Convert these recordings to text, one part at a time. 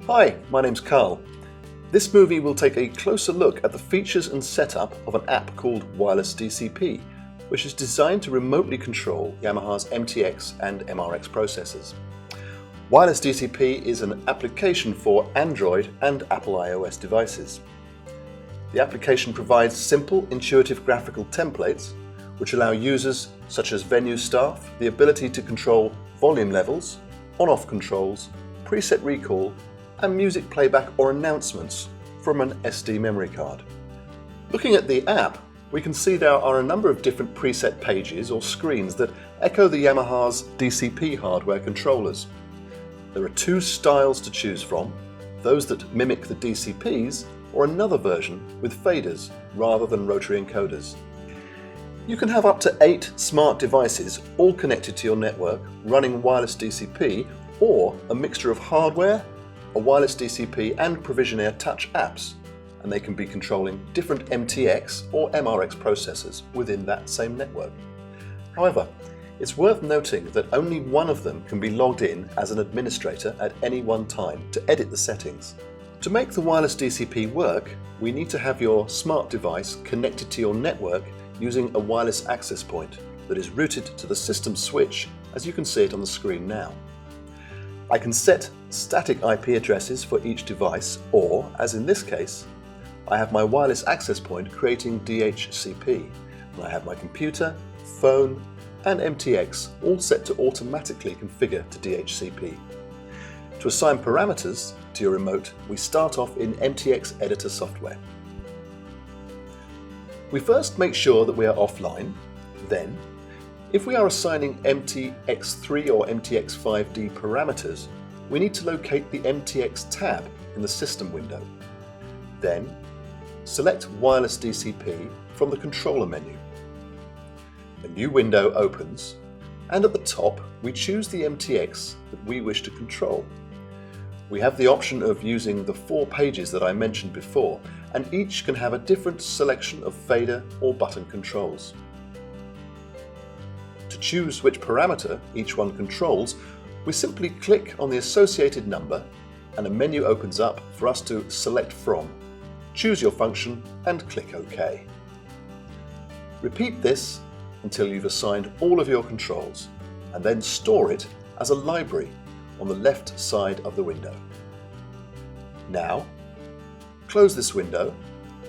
Hi, my name's Carl. This movie will take a closer look at the features and setup of an app called Wireless DCP, which is designed to remotely control Yamaha's MTX and MRX processors. Wireless DCP is an application for Android and Apple iOS devices. The application provides simple, intuitive graphical templates which allow users, such as venue staff, the ability to control volume levels, on-off controls, preset recall, and music playback or announcements from an SD memory card. Looking at the app, we can see there are a number of different preset pages or screens that echo the Yamaha's DCP hardware controllers. There are two styles to choose from, those that mimic the DCPs or another version with faders rather than rotary encoders. You can have up to 8 smart devices all connected to your network running Wireless DCP, or a mixture of hardware, a Wireless DCP and Provisionaire touch apps, and they can be controlling different MTX or MRX processors within that same network. However, it's worth noting that only one of them can be logged in as an administrator at any one time to edit the settings. To make the Wireless DCP work, we need to have your smart device connected to your network using a wireless access point that is routed to the system switch, as you can see it on the screen now. I can set static IP addresses for each device, or, as in this case, I have my wireless access point creating DHCP, and I have my computer, phone, and MTX all set to automatically configure to DHCP. To assign parameters to your remote, we start off in MTX Editor software. We first make sure that we are offline. Then, if we are assigning MTX3 or MTX5D parameters, we need to locate the MTX tab in the system window. Then, select Wireless DCP from the controller menu. A new window opens, and at the top we choose the MTX that we wish to control. We have the option of using the 4 pages that I mentioned before, and each can have a different selection of fader or button controls. To choose which parameter each one controls, we simply click on the associated number and a menu opens up for us to select from. Choose your function and click OK. Repeat this until you've assigned all of your controls, and then store it as a library on the left side of the window. Now, close this window,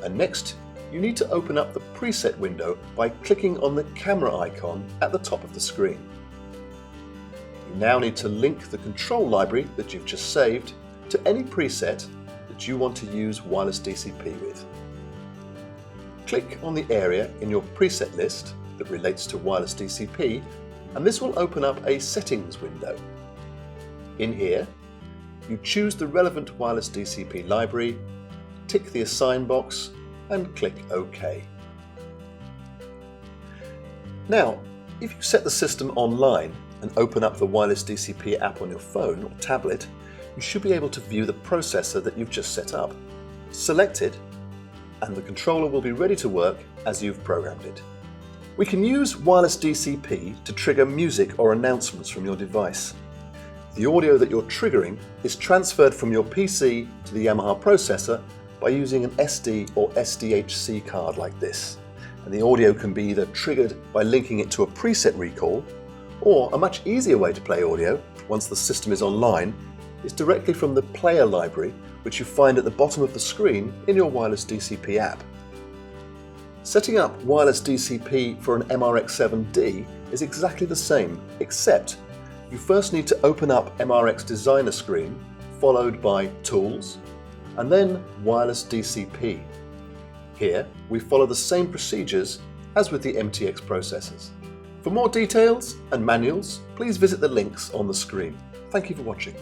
and next you need to open up the preset window by clicking on the camera icon at the top of the screen. You now need to link the control library that you've just saved to any preset that you want to use Wireless DCP with. Click on the area in your preset list that relates to Wireless DCP, and this will open up a settings window. In here, you choose the relevant Wireless DCP library, tick the assign box, and click OK. Now, if you set the system online and open up the Wireless DCP app on your phone or tablet, you should be able to view the processor that you've just set up. Select it, and the controller will be ready to work as you've programmed it. We can use Wireless DCP to trigger music or announcements from your device. The audio that you're triggering is transferred from your PC to the Yamaha processor by using an SD or SDHC card like this. And the audio can be either triggered by linking it to a preset recall, or a much easier way to play audio once the system is online is directly from the player library, which you find at the bottom of the screen in your Wireless DCP app. Setting up Wireless DCP for an MRX7D is exactly the same, except you first need to open up MRX Designer screen, followed by Tools, and then Wireless DCP. Here, we follow the same procedures as with the MTX processors. For more details and manuals, please visit the links on the screen. Thank you for watching.